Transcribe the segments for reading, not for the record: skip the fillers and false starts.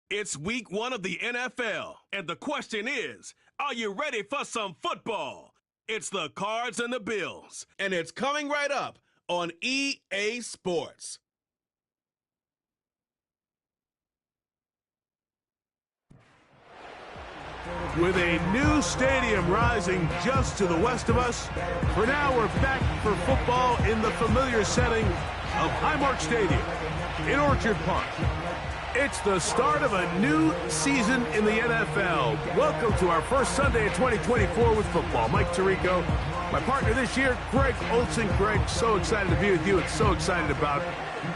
It's week 1 of the NFL, and the question is, are you ready for some football? It's the Cards and the Bills, and it's coming right up on EA Sports. With a new stadium rising just to the west of us, for now we're back for football in the familiar setting of Highmark Stadium in Orchard Park. It's the start of a new season in the NFL. Welcome to our first Sunday of 2024 with football. Mike Tirico, my partner this year, Greg Olsen. Greg, so excited to be with you and so excited about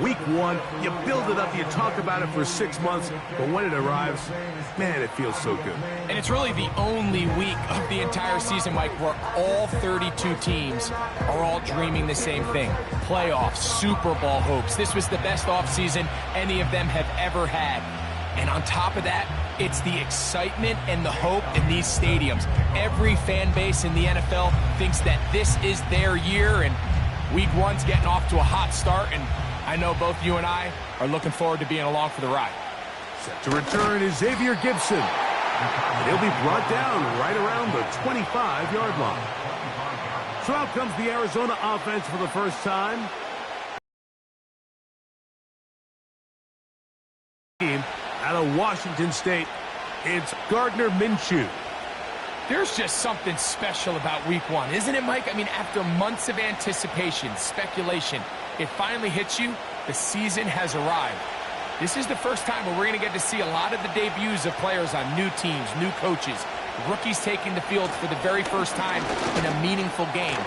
week 1. You build it up, you talk about it for 6 months, but when it arrives, man, it feels so good. And it's really the only week of the entire season, Mike, where all 32 teams are all dreaming the same thing. Playoffs, Super Bowl hopes. This was the best offseason any of them have ever had. And on top of that, it's the excitement and the hope in these stadiums. Every fan base in the NFL thinks that this is their year, and week 1's getting off to a hot start, and I know both you and I are looking forward to being along for the ride. Set to return is Xavier Gibson. He'll be brought down right around the 25-yard line. So out comes the Arizona offense for the first time. Out of Washington State, it's Gardner Minshew. There's just something special about week 1, isn't it, Mike? I mean, after months of anticipation, speculation, it finally hits you. The season has arrived. This is the first time where we're going to get to see a lot of the debuts of players on new teams, new coaches, rookies taking the field for the very first time in a meaningful game.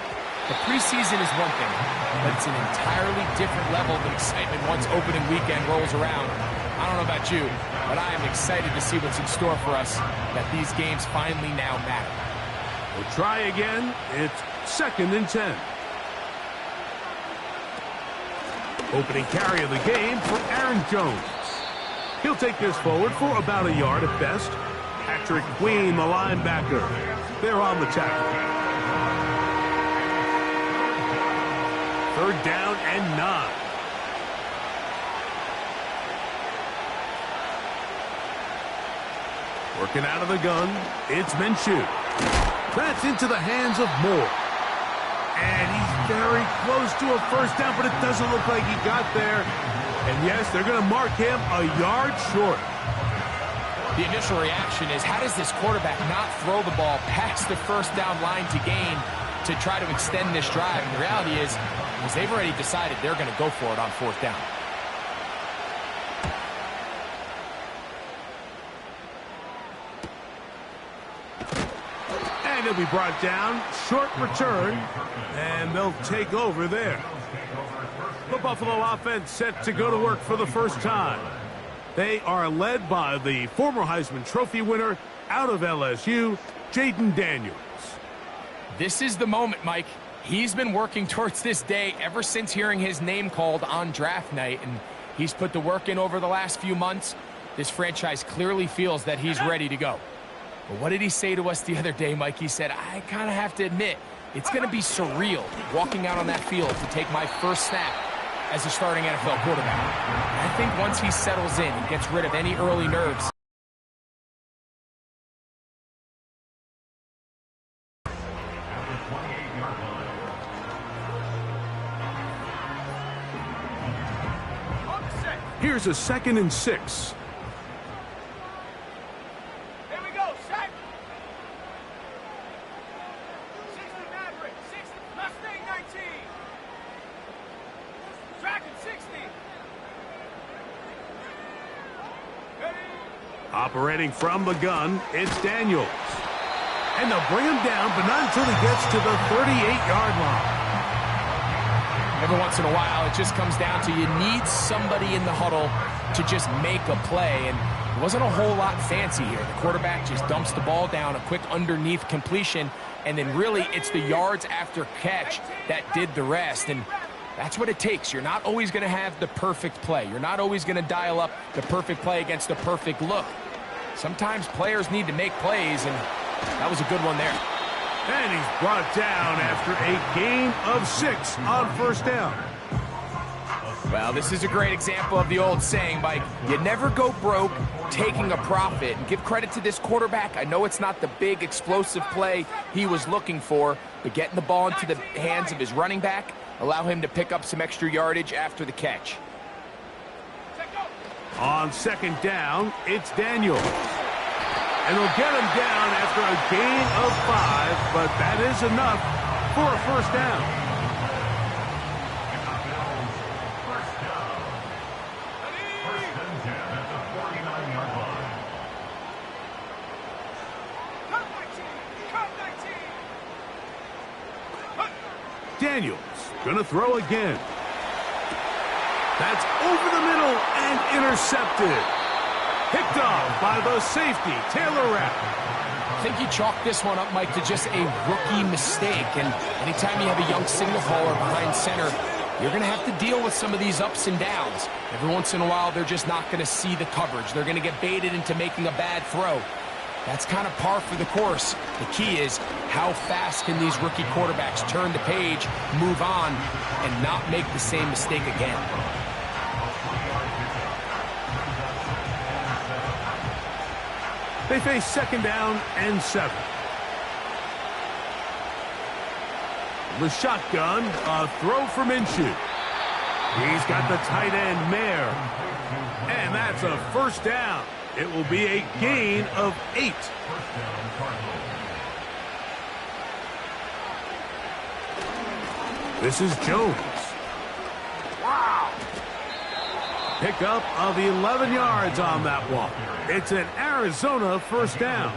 The preseason is one thing, but it's an entirely different level of excitement once opening weekend rolls around. I don't know about you, but I am excited to see what's in store for us, that these games finally now matter. We'll try again. It's 2nd and 10. Opening carry of the game for Aaron Jones. He'll take this forward for about a yard at best. Patrick Queen, the linebacker. They're on the tackle. 3rd down and 9. Working out of the gun, it's Minshew. That's into the hands of Moore. And he's very close to a first down, but it doesn't look like he got there. And yes, they're going to mark him a yard short. The initial reaction is, how does this quarterback not throw the ball past the first down line to gain to try to extend this drive? And the reality is they've already decided they're going to go for it on 4th down. He'll be brought down, short return, and they'll take over there. The Buffalo offense set to go to work for the first time. They are led by the former Heisman Trophy winner out of LSU, Jaden Daniels. This is the moment, Mike. He's been working towards this day ever since hearing his name called on draft night, and he's put the work in over the last few months. This franchise clearly feels that he's ready to go. But what did he say to us the other day, Mike? He said, I kind of have to admit, it's going to be surreal walking out on that field to take my first snap as a starting NFL quarterback. And I think once he settles in and gets rid of any early nerves, here's a 2nd and 6. Operating from the gun, it's Daniels. And they'll bring him down, but not until he gets to the 38-yard line. Every once in a while, it just comes down to you need somebody in the huddle to just make a play. And it wasn't a whole lot fancy here. The quarterback just dumps the ball down, a quick underneath completion, and then really it's the yards after catch that did the rest. And that's what it takes. You're not always going to have the perfect play. You're not always going to dial up the perfect play against the perfect look. Sometimes players need to make plays, and that was a good one there. And he's brought down after a gain of 6 on 1st down. Well, this is a great example of the old saying, Mike, you never go broke taking a profit. And give credit to this quarterback. I know it's not the big explosive play he was looking for, but getting the ball into the hands of his running back, allow him to pick up some extra yardage after the catch. On second down, it's Daniels. And they'll get him down after a gain of 5, but that is enough for a first down. Daniels gonna throw again. That's over the middle and intercepted. Picked off by the safety, Taylor Rapp. I think you chalk this one up, Mike, to just a rookie mistake. And anytime you have a young signal caller behind center, you're going to have to deal with some of these ups and downs. Every once in a while, they're just not going to see the coverage. They're going to get baited into making a bad throw. That's kind of par for the course. The key is how fast can these rookie quarterbacks turn the page, move on, and not make the same mistake again. They face second down and 7. The shotgun, a throw for Minshew. He's got the tight end, Mayer. And that's a first down. It will be a gain of 8. This is Jones. Wow. Pickup of 11 yards on that one. It's an Arizona first down.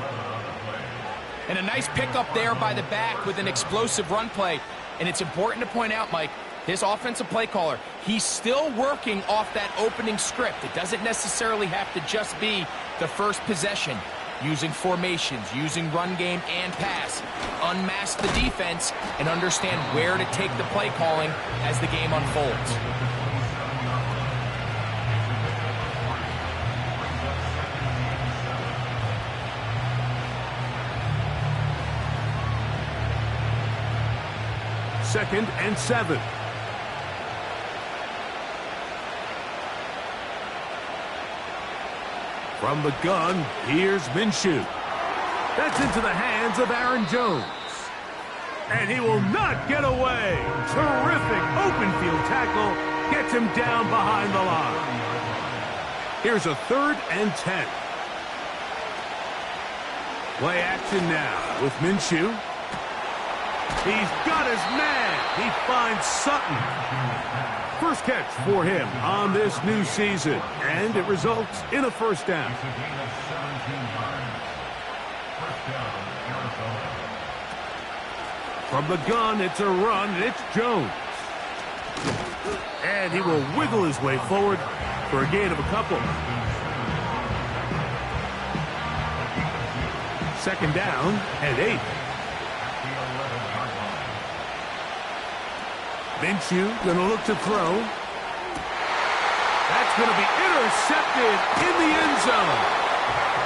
And a nice pickup there by the back with an explosive run play. And it's important to point out, Mike, his offensive play caller, he's still working off that opening script. It doesn't necessarily have to just be the first possession. Using formations, using run game and pass. Unmask the defense and understand where to take the play calling as the game unfolds. Second and 7. From the gun, here's Minshew. That's into the hands of Aaron Jones. And he will not get away. Terrific open field tackle. Gets him down behind the line. Here's a 3rd and 10. Play action now with Minshew. He's got his man. He finds Sutton. First catch for him on this new season, and it results in a first down. From the gun, it's a run, and it's Jones. And he will wiggle his way forward for a gain of a couple. Second down and 8. Minshew going to look to throw. That's going to be intercepted in the end zone.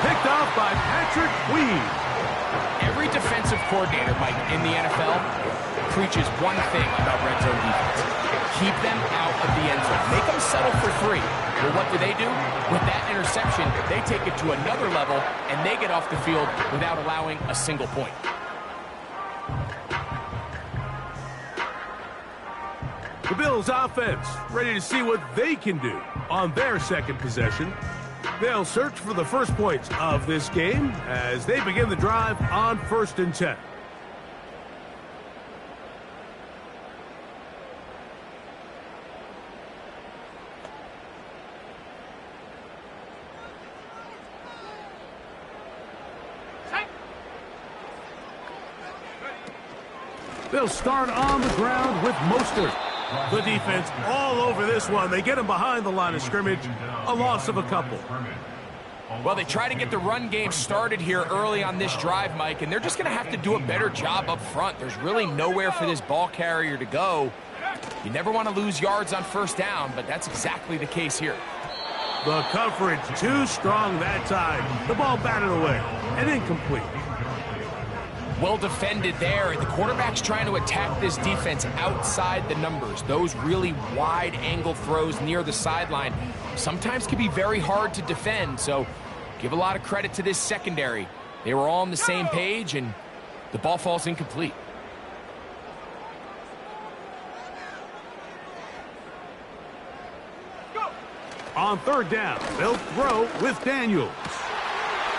Picked off by Patrick Queen. Every defensive coordinator, Mike, in the NFL preaches one thing about red zone defense. Keep them out of the end zone. Make them settle for 3. Well, what do? With that interception, they take it to another level, and they get off the field without allowing a single point. The Bills offense ready to see what they can do on their second possession. They'll search for the first points of this game as they begin the drive on 1st and 10. They'll start on the ground with Mostert. The defense all over this one. They get him behind the line of scrimmage. A loss of a couple. Well, they try to get the run game started here early on this drive, Mike, and they're just going to have to do a better job up front. There's really nowhere for this ball carrier to go. You never want to lose yards on first down, but that's exactly the case here. The coverage too strong that time. The ball batted away and incomplete. Well defended there. The quarterback's trying to attack this defense outside the numbers. Those really wide angle throws near the sideline sometimes can be very hard to defend. So Give a lot of credit to this secondary. They were all on the same page, and the ball falls incomplete. On third down, they'll throw with Daniels.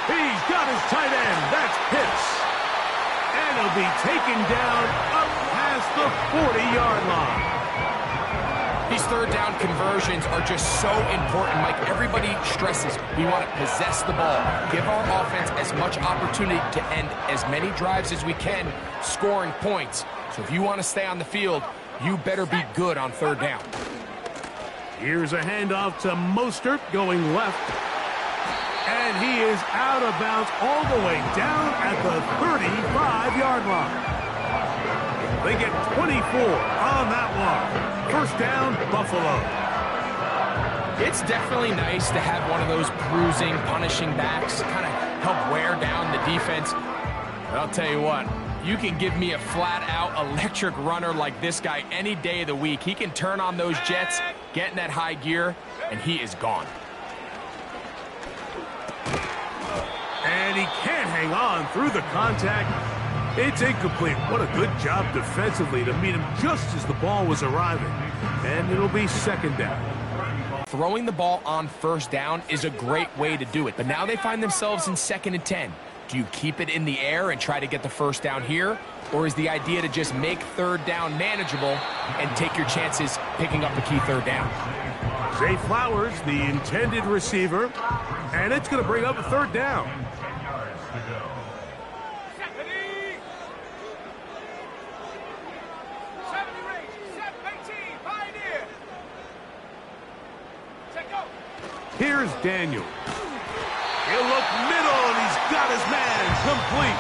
He's got his tight end. That's Pitts. And he'll be taken down up past the 40-yard line. These third down conversions are just so important, Mike. Everybody stresses we want to possess the ball, give our offense as much opportunity to end as many drives as we can, scoring points. So if you want to stay on the field, you better be good on third down. Here's a handoff to Mostert going left. And he is out of bounds all the way down at the 35-yard line. They get 24 on that one. First down, Buffalo. It's definitely nice to have one of those bruising, punishing backs kind of help wear down the defense. But I'll tell you what, you can give me a flat-out electric runner like this guy any day of the week. He can turn on those jets, get in that high gear, and he is gone. And he can't hang on through the contact. It's incomplete. What a good job defensively to meet him just as the ball was arriving. And it'll be second down. Throwing the ball on first down is a great way to do it. But now they find themselves in 2nd and 10. Do you keep it in the air and try to get the first down here? Or is the idea to just make third down manageable and take your chances picking up a key third down? Zay Flowers, the intended receiver. And it's going to bring up a third down. Here's Daniel. He'll look middle, and he's got his man complete.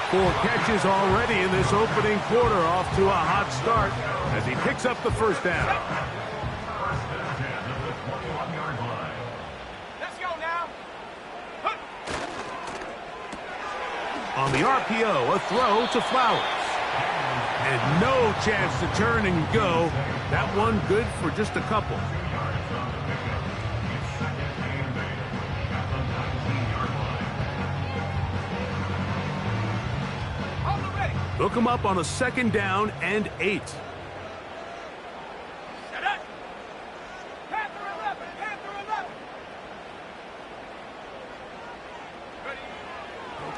4 catches already in this opening quarter, off to a hot start as he picks up the first down. Let's go now. On the RPO, a throw to Flowers. And no chance to turn and go. That one good for just a couple. Hook him up on a 2nd down and 8.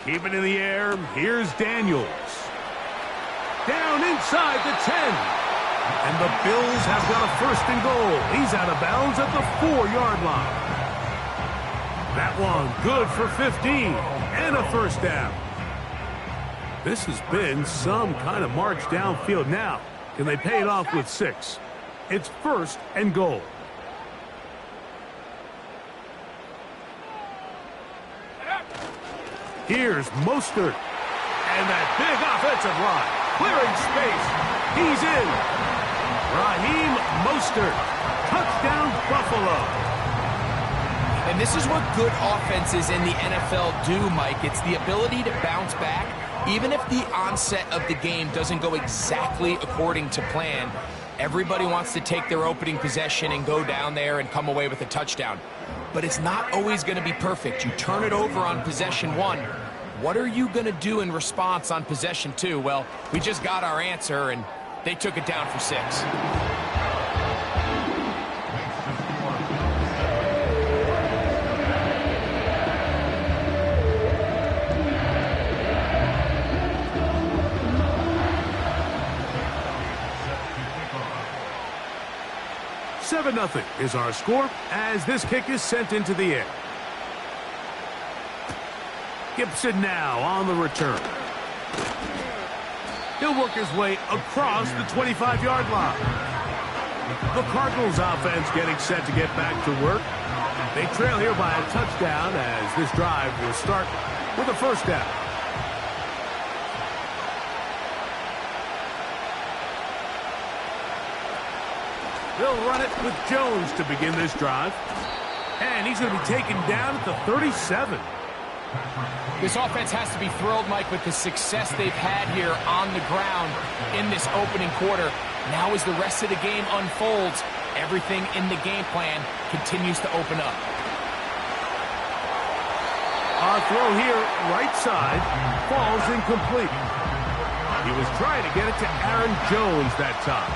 Keep it in the air. Here's Daniels. Down inside the 10. And the Bills have got a 1st and goal. He's out of bounds at the 4-yard line. That one good for 15 and a first down. This has been some kind of march downfield. Now, can they pay it off with 6? It's 1st and goal. Here's Mostert. And that big offensive line. Clearing space. He's in. Raheem Mostert. Touchdown, Buffalo. And this is what good offenses in the NFL do, Mike. It's the ability to bounce back. Even if the onset of the game doesn't go exactly according to plan, everybody wants to take their opening possession and go down there and come away with a touchdown. But it's not always going to be perfect. You turn it over on possession 1. What are you going to do in response on possession 2? Well, we just got our answer, and they took it down for 6. 7-0 is our score as this kick is sent into the air. Gibson now on the return. He'll work his way across the 25-yard line. The Cardinals offense getting set to get back to work. They trail here by a touchdown as this drive will start with a first down. They'll run it with Jones to begin this drive. And he's going to be taken down at the 37. This offense has to be thrilled, Mike, with the success they've had here on the ground in this opening quarter. Now as the rest of the game unfolds, everything in the game plan continues to open up. Throw here, right side, falls incomplete. He was trying to get it to Aaron Jones that time.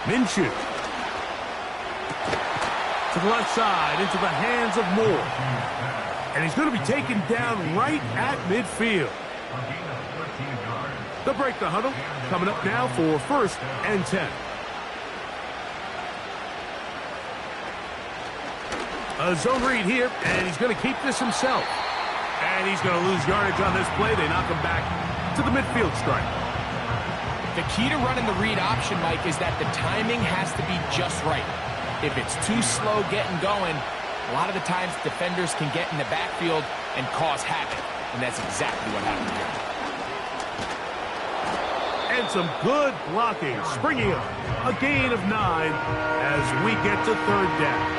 Minshew. To the left side, into the hands of Moore. And he's going to be taken down right at midfield. They'll break the huddle. Coming up now for 1st and 10. A zone read here, and he's going to keep this himself. And he's going to lose yardage on this play. They knock him back to the midfield stripe. The key to running the read option, Mike, is that the timing has to be just right. If it's too slow getting going, a lot of the times defenders can get in the backfield and cause havoc. And that's exactly what happened here. And some good blocking, springing up. A gain of 9 as we get to 3rd down.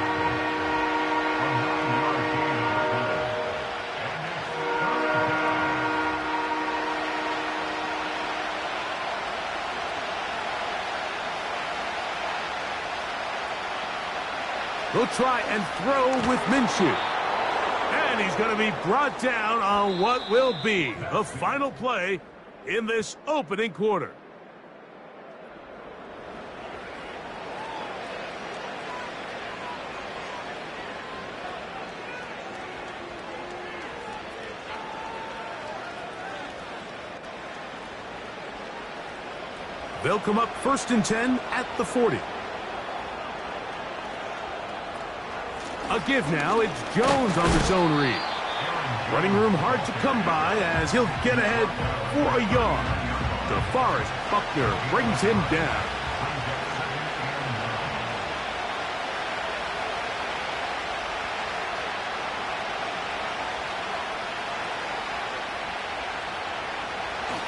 He'll try and throw with Minshew. And he's going to be brought down on what will be the final play in this opening quarter. They'll come up 1st and 10 at the 40. A give now, it's Jones on the zone read. Running room hard to come by as he'll get ahead for a yard. DeForest Buckner brings him down.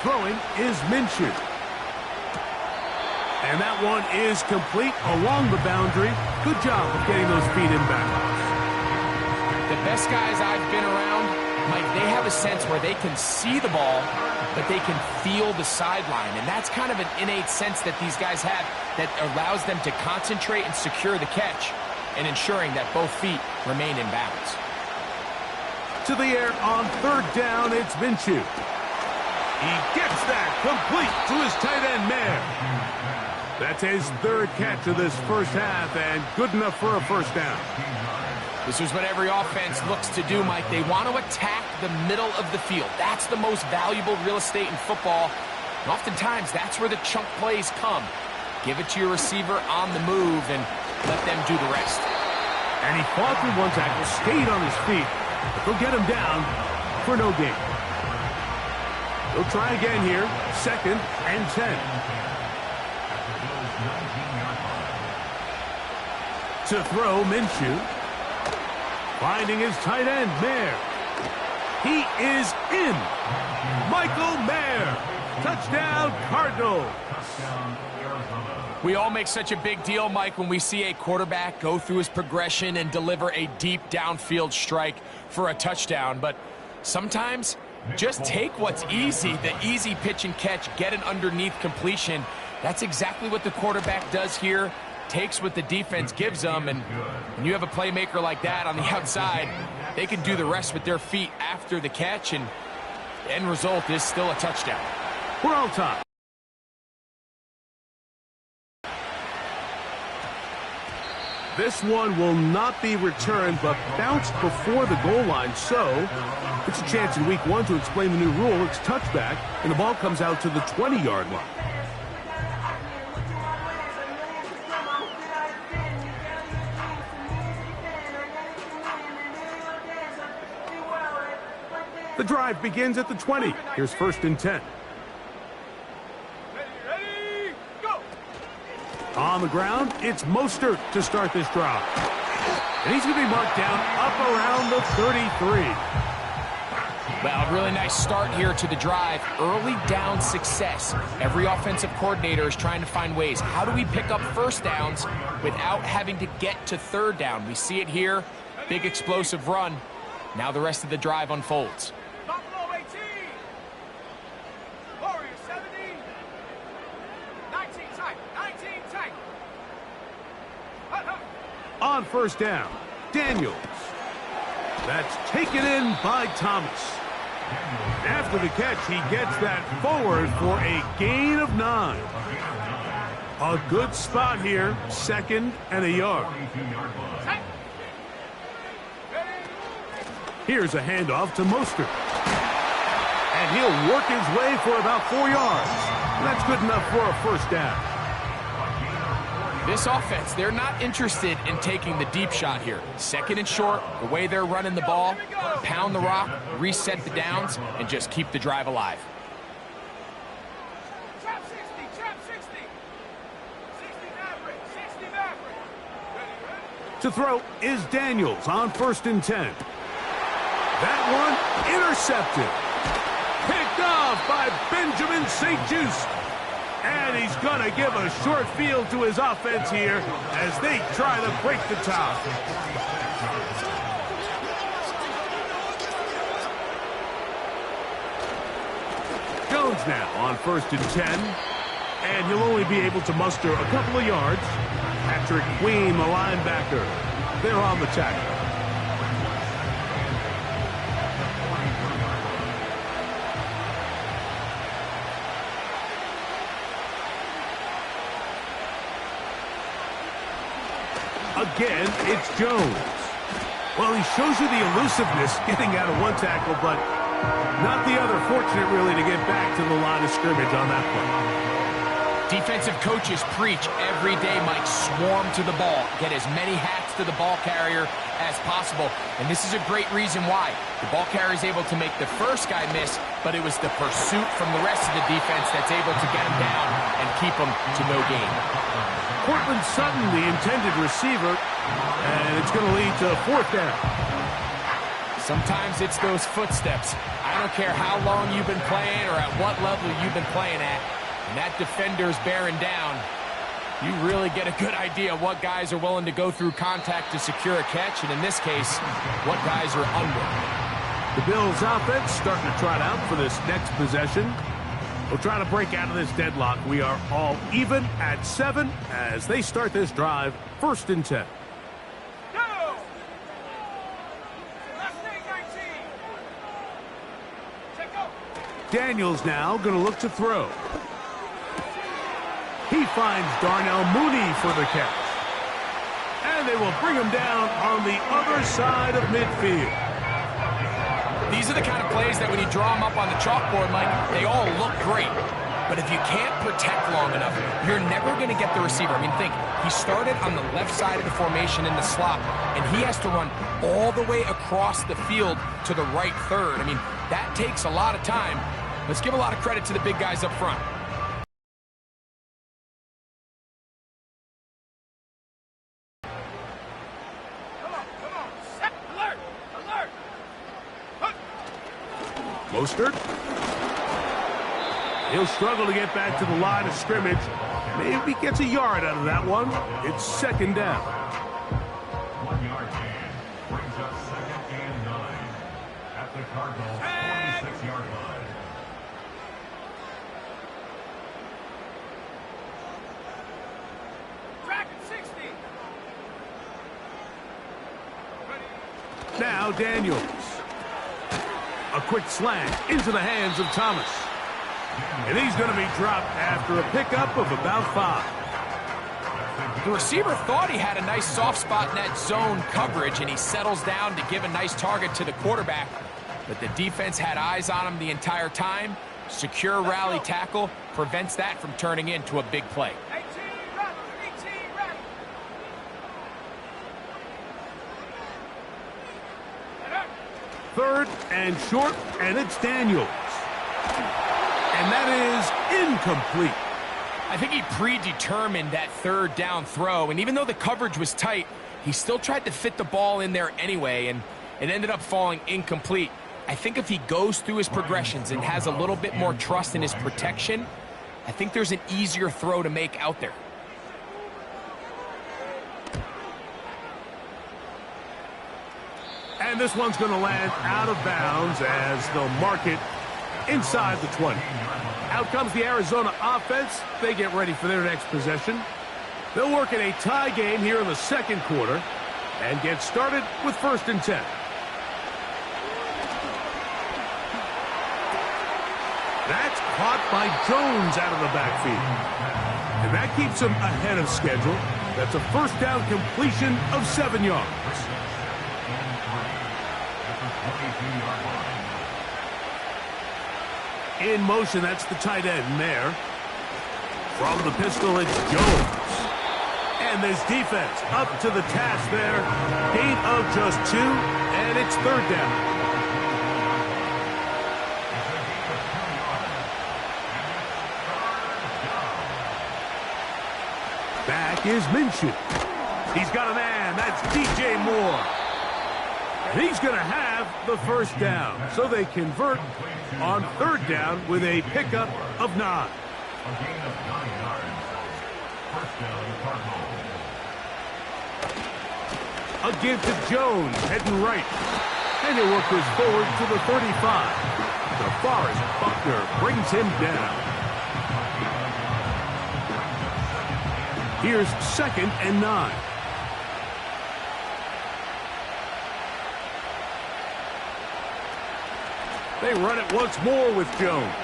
Throwing is Minshew. And that one is complete along the boundary. Good job of getting those feet in bounds. The best guys I've been around, Mike, they have a sense where they can see the ball, but they can feel the sideline. And that's kind of an innate sense that these guys have that allows them to concentrate and secure the catch and ensuring that both feet remain in bounds. To the air on 3rd down, it's Minshew. He gets that complete to his tight end Mayer. That's his 3rd catch of this first half, and good enough for a 1st down. This is what every offense looks to do, Mike. They want to attack the middle of the field. That's the most valuable real estate in football. And oftentimes, that's where the chunk plays come. Give it to your receiver on the move and let them do the rest. And he fought through one tackle, stayed on his feet, but they'll get him down for no gain. They'll try again here, 2nd and 10. To throw, Minshew. Finding his tight end, Mayer. He is in. Michael Mayer. Touchdown, Cardinals. We all make such a big deal, Mike, when we see a quarterback go through his progression and deliver a deep downfield strike for a touchdown. But sometimes, just take what's easy, the easy pitch and catch, get an underneath completion. That's exactly what the quarterback does here. Takes what the defense gives them, and when you have a playmaker like that on the outside, they can do the rest with their feet after the catch, and the end result is still a touchdown. We're all tied. This one will not be returned, but bounced before the goal line, so it's a chance in week 1 to explain the new rule. It's touchback, and the ball comes out to the 20-yard line. The drive begins at the 20. Here's 1st and 10. Ready, go! On the ground, it's Mostert to start this drive. And he's going to be marked down up around the 33. Well, really nice start here to the drive. Early down success. Every offensive coordinator is trying to find ways. How do we pick up 1st downs without having to get to 3rd down? We see it here. Big explosive run. Now the rest of the drive unfolds. Buffalo 18. Warriors 70. 19 tight. 19 tight. On first down, Daniels. That's taken in by Thomas. After the catch, he gets that forward for a gain of 9. A good spot here, 2nd and a yard. Here's a handoff to Mostert. And he'll work his way for about 4 yards. That's good enough for a first down. This offense, they're not interested in taking the deep shot here. 2nd and short, the way they're running the ball, pound the rock, reset the downs, and just keep the drive alive. Trap 60, trap 60. 60 Maverick, 60 Maverick. To throw is Daniels on 1st and 10. That one intercepted. Picked off by Benjamin St-Juste. And he's going to give a short field to his offense here as they try to break the top. Jones now on 1st and 10. And he'll only be able to muster a couple of yards. Patrick Queen, the linebacker. They're on the tackle. Again, it's Jones. Well, he shows you the elusiveness getting out of one tackle, but not the other. Fortunate, really, to get back to the line of scrimmage on that play. Defensive coaches preach every day, Mike, swarm to the ball. Get as many hats to the ball carrier as possible. And this is a great reason why. The ball carrier is able to make the first guy miss, but it was the pursuit from the rest of the defense that's able to get him down and keep him to no gain. Cortland Sutton, the intended receiver, and it's going to lead to a 4th down. Sometimes it's those footsteps. I don't care how long you've been playing or at what level you've been playing at, and that defender's bearing down. You really get a good idea what guys are willing to go through contact to secure a catch, and in this case, what guys are under. The Bills offense starting to trot out for this next possession. We'll try to break out of this deadlock. We are all even at 7 as they start this drive, 1st and 10. Go! Last day 19. Check out. Daniels now going to look to throw. He finds Darnell Mooney for the catch. And they will bring him down on the other side of midfield. These are the kind of plays that when you draw them up on the chalkboard, Mike, they all look great. But if you can't protect long enough, you're never going to get the receiver. I mean, think, he started on the left side of the formation in the slot, and he has to run all the way across the field to the right third. I mean, that takes a lot of time. Let's give a lot of credit to the big guys up front. Mostert. He'll struggle to get back to the line of scrimmage. Maybe gets a yard out of that one. It's 2nd down. 1 yard gain brings up 2nd and 9 at the Cardinals' 26-yard line. Track at 60. Now Daniels. A quick slant into the hands of Thomas. And he's going to be dropped after a pickup of about 5. The receiver thought he had a nice soft spot in that zone coverage, and he settles down to give a nice target to the quarterback. But the defense had eyes on him the entire time. Secure rally tackle prevents that from turning into a big play. 18 ready. 18 ready. 3rd and short, and it's Daniels. And that is incomplete. I think he predetermined that 3rd down throw, and even though the coverage was tight, he still tried to fit the ball in there anyway, and it ended up falling incomplete. I think if he goes through his progressions and has a little bit more trust in his protection, I think there's an easier throw to make out there. And this one's going to land out of bounds as they'll mark it inside the 20. Out comes the Arizona offense. They get ready for their next possession. They'll work in a tie game here in the second quarter and get started with 1st and 10. That's caught by Jones out of the backfield. And that keeps him ahead of schedule. That's a 1st down completion of 7 yards. In motion, that's the tight end there. From the pistol, it's Jones. And this defense up to the task there. Gain of just 2, and it's 3rd down. Back is Minshew. He's got a man. That's DJ Moore. And he's going to have the 1st down. So they convert on 3rd down with a pickup of 9. A gain of 9 yards. 1st down, Cardinals. A give to Jones, heading right. And he'll work this forward to the 35. DeForest Buckner brings him down. Here's 2nd and 9. They run it once more with Jones.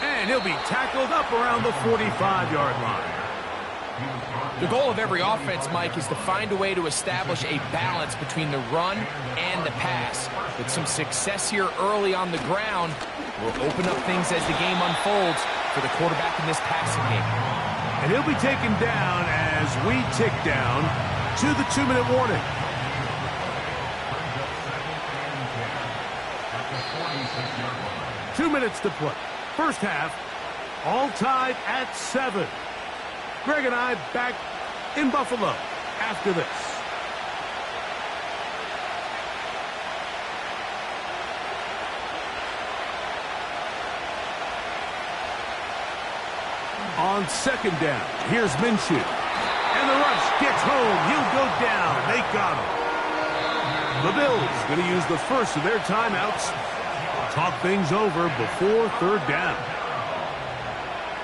And he'll be tackled up around the 45-yard line. The goal of every offense, Mike, is to find a way to establish a balance between the run and the pass. With some success here early on the ground, will open up things as the game unfolds for the quarterback in this passing game. And he'll be taken down as we tick down to the 2-minute warning. At the 46-yard line. 2 minutes to play. 1st half, all tied at 7. Greg and I back in Buffalo after this. On 2nd down, here's Minshew. And the rush gets home. He'll go down. They got him. The Bills going to use the first of their timeouts. Talk things over before 3rd down.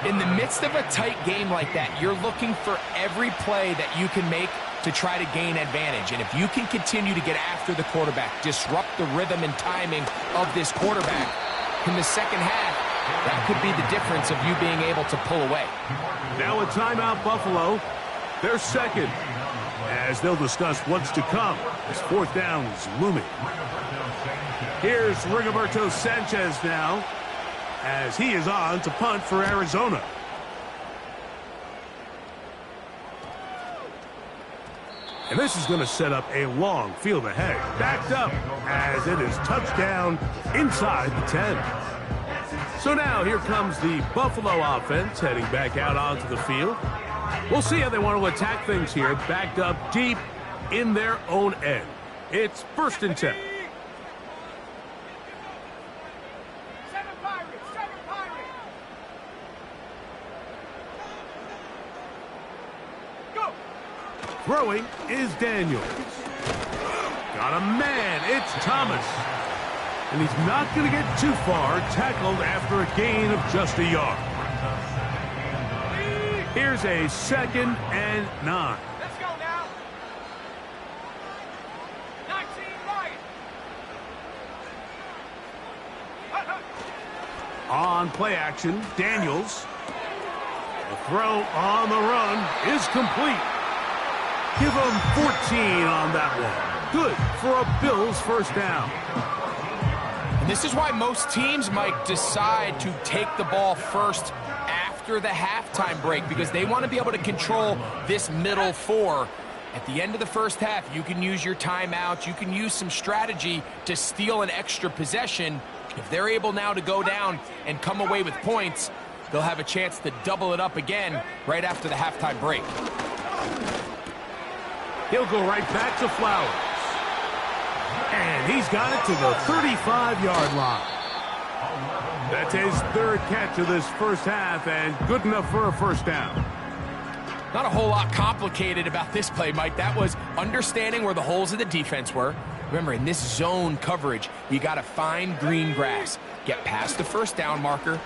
In the midst of a tight game like that, you're looking for every play that you can make to try to gain advantage. And if you can continue to get after the quarterback, disrupt the rhythm and timing of this quarterback in the second half, that could be the difference of you being able to pull away. Now a timeout, Buffalo. They're second, as they'll discuss what's to come as 4th down is looming. Here's Rigoberto Sanchez now, as he is on to punt for Arizona. And this is going to set up a long field ahead. Backed up as it is touchdown inside the 10. So now here comes the Buffalo offense heading back out onto the field. We'll see how they want to attack things here, backed up deep in their own end. It's 1st and 10. 7 Pirates, 7 Pirates. Go. Throwing is Daniels. Got a man. It's Thomas. And he's not going to get too far, tackled after a gain of just a yard. Here's a 2nd and 9. Let's go now. 19 right. On play action, Daniels. The throw on the run is complete. Give him 14 on that one. Good for a Bills 1st down. This is why most teams, Mike, decide to take the ball first after the halftime break, because they want to be able to control this middle 4. At the end of the 1st half, you can use your timeouts. You can use some strategy to steal an extra possession. If they're able now to go down and come away with points, they'll have a chance to double it up again right after the halftime break. He'll go right back to Flowers. And he's got it to the 35-yard line. That's his 3rd catch of this 1st half, and good enough for a 1st down. Not a whole lot complicated about this play, Mike. That was understanding where the holes of the defense were. Remember, in this zone coverage, you got to find green grass, get past the first down marker,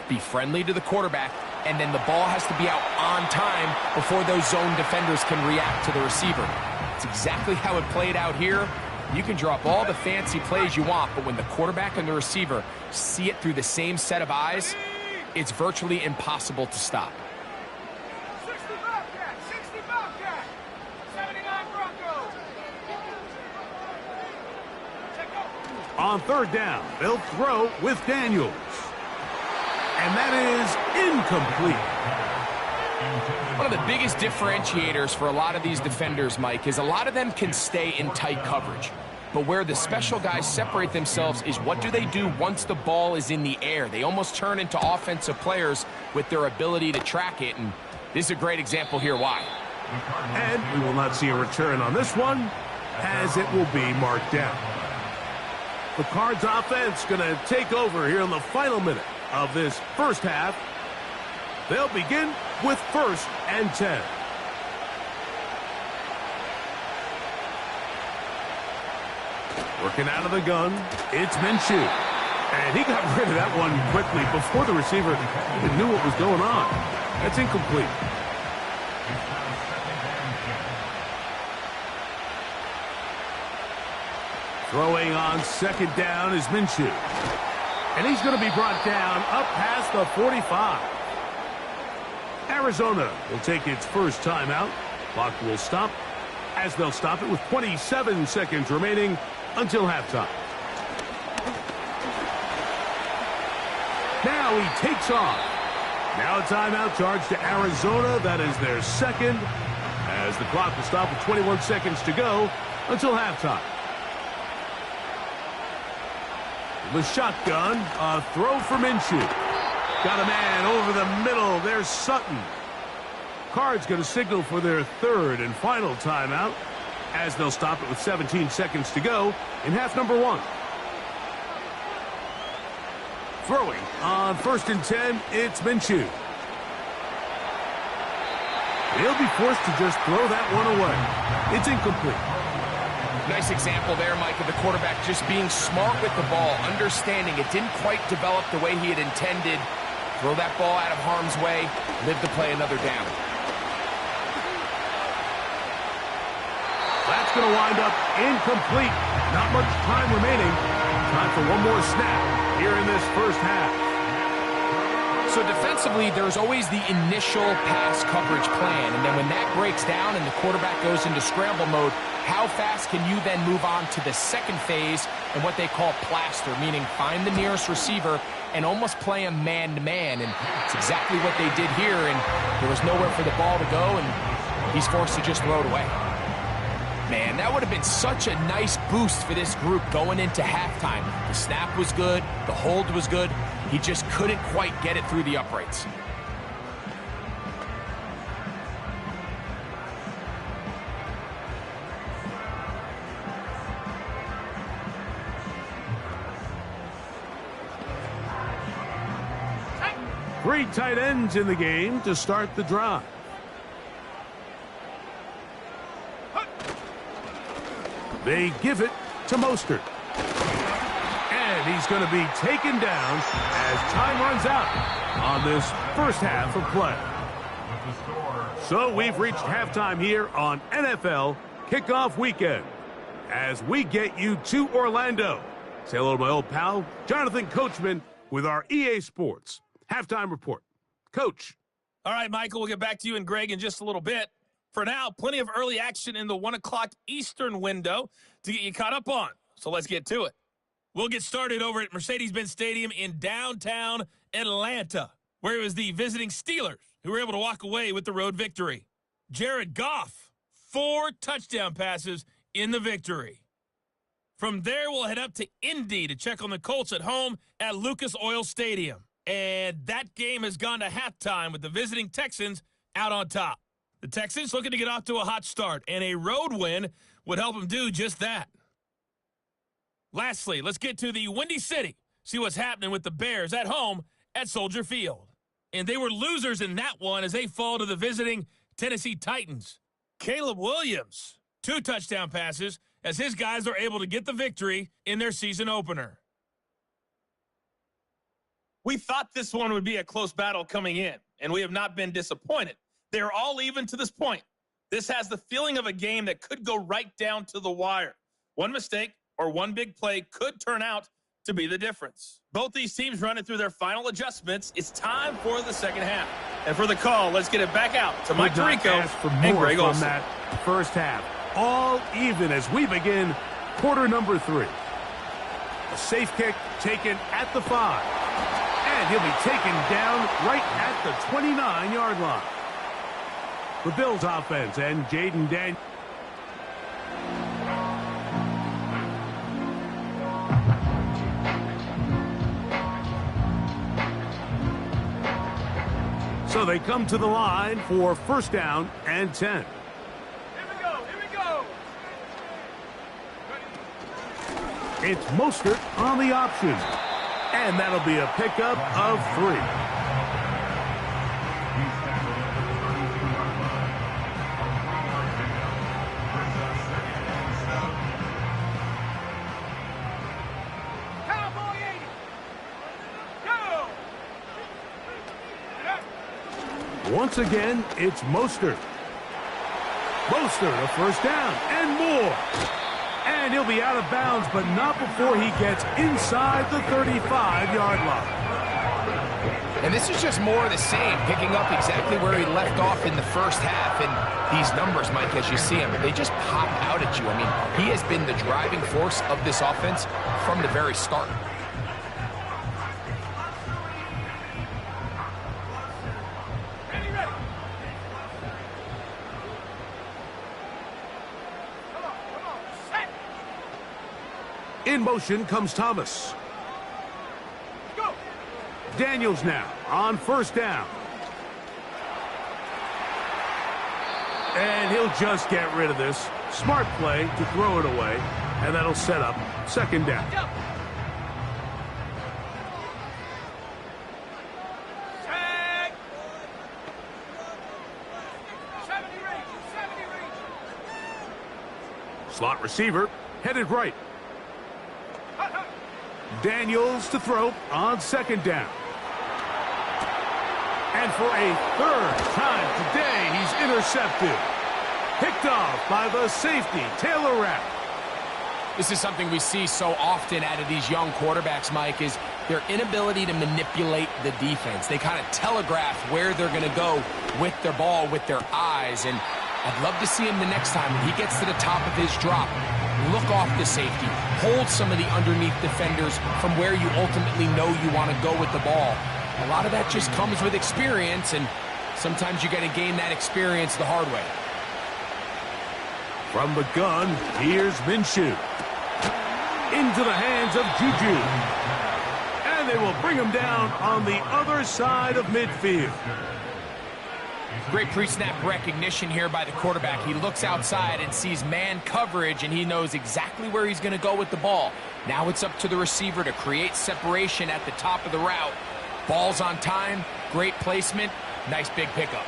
be friendly to the quarterback, and then the ball has to be out on time before those zone defenders can react to the receiver. It's exactly how it played out here. You can draw up all the fancy plays you want, but when the quarterback and the receiver see it through the same set of eyes, it's virtually impossible to stop. 60 Bobcat, 60 Bobcat, 79 Broncos. Check out. On third down, they'll throw with Daniels. And that is incomplete. One of the biggest differentiators for a lot of these defenders, Mike, is a lot of them can stay in tight coverage. But where the special guys separate themselves is what do they do once the ball is in the air? They almost turn into offensive players with their ability to track it, and this is a great example here why. And we will not see a return on this one, as it will be marked down. The Cards offense going to take over here in the final minute of this first half. They'll begin with 1st and 10. Working out of the gun, it's Minshew. And he got rid of that one quickly before the receiver even knew what was going on. That's incomplete. Throwing on 2nd down is Minshew. And he's going to be brought down up past the 45. Arizona will take its first timeout. Clock will stop as they'll stop it with 27 seconds remaining until halftime. Now he takes off. Now a timeout charge to Arizona. That is their second, as the clock will stop with 21 seconds to go until halftime. The shotgun, a throw for Minshew. Got a man over the middle. There's Sutton. Cards going to signal for their third and final timeout, as they'll stop it with 17 seconds to go in half number 1. Throwing on 1st and 10, it's Minshew. He'll be forced to just throw that one away. It's incomplete. Nice example there, Mike, of the quarterback just being smart with the ball, understanding it didn't quite develop the way he had intended. Throw that ball out of harm's way, live to play another down. That's going to wind up incomplete. Not much time remaining. Time for one more snap here in this first half. So defensively, there's always the initial pass coverage plan, and then when that breaks down and the quarterback goes into scramble mode, how fast can you then move on to the second phase and what they call plaster, meaning find the nearest receiver and almost play him man-to-man, and it's exactly what they did here, and there was nowhere for the ball to go, and he's forced to just throw it away. Man, that would have been such a nice boost for this group going into halftime. The snap was good, the hold was good, he just couldn't quite get it through the uprights. Three tight ends in the game to start the drive. They give it to Mostert. And he's going to be taken down as time runs out on this first half of play. So we've reached halftime here on NFL Kickoff Weekend as we get you to Orlando. Say hello to my old pal, Jonathan Coachman, with our EA Sports Halftime Report. Coach. All right, Michael, we'll get back to you and Greg in just a little bit. For now, plenty of early action in the 1 o'clock Eastern window to get you caught up on. So let's get to it. We'll get started over at Mercedes-Benz Stadium in downtown Atlanta, where it was the visiting Steelers who were able to walk away with the road victory. Jared Goff, 4 touchdown passes in the victory. From there, we'll head up to Indy to check on the Colts at home at Lucas Oil Stadium. And that game has gone to halftime with the visiting Texans out on top. The Texans looking to get off to a hot start, and a road win would help them do just that. Lastly, let's get to the Windy City, see what's happening with the Bears at home at Soldier Field. And they were losers in that one as they fall to the visiting Tennessee Titans. Caleb Williams, 2 touchdown passes as his guys are able to get the victory in their season opener. We thought this one would be a close battle coming in, and we have not been disappointed. They're all even to this point. This has the feeling of a game that could go right down to the wire. One mistake or one big play could turn out to be the difference. Both these teams running through their final adjustments. It's time for the second half. And for the call, let's get it back out to Mike Tirico and Greg Olson. That first half. All even as we begin quarter number 3. A safe kick taken at the 5. And he'll be taken down right at the 29-yard line. The Bills offense and Jaden Daniels. So they come to the line for first down and 10. Here we go. It's Mostert on the option. And that'll be a pickup of 3. Cowboy 80. Go. Once again, it's Mostert. Mostert, a first down and more. And he'll be out of bounds, but not before he gets inside the 35-yard line. And this is just more of the same, picking up exactly where he left off in the first half. And these numbers, Mike, as you see them, they just pop out at you. I mean, he has been the driving force of this offense from the very start. Ready. Come on. Set. In motion comes Thomas. Go. Daniels now on first down. And he'll just get rid of this. Smart play to throw it away. And that'll set up second down. Jump. Tag. 70 range. Slot receiver headed right. Daniels to throw on second down. And for a third time today, he's intercepted. Picked off by the safety, Taylor Rapp. This is something we see so often out of these young quarterbacks, Mike, is their inability to manipulate the defense. They kind of telegraph where they're going to go with their ball, with their eyes. And I'd love to see him the next time when he gets to the top of his drop. Look off the safety. Hold some of the underneath defenders from where you ultimately know you want to go with the ball. A lot of that just comes with experience, and sometimes you got to gain that experience the hard way. From the gun, here's Minshew. Into the hands of Juju. And they will bring him down on the other side of midfield. Great pre-snap recognition here by the quarterback. He looks outside and sees man coverage, and he knows exactly where he's going to go with the ball. Now it's up to the receiver to create separation at the top of the route. Ball's on time, great placement, nice big pickup.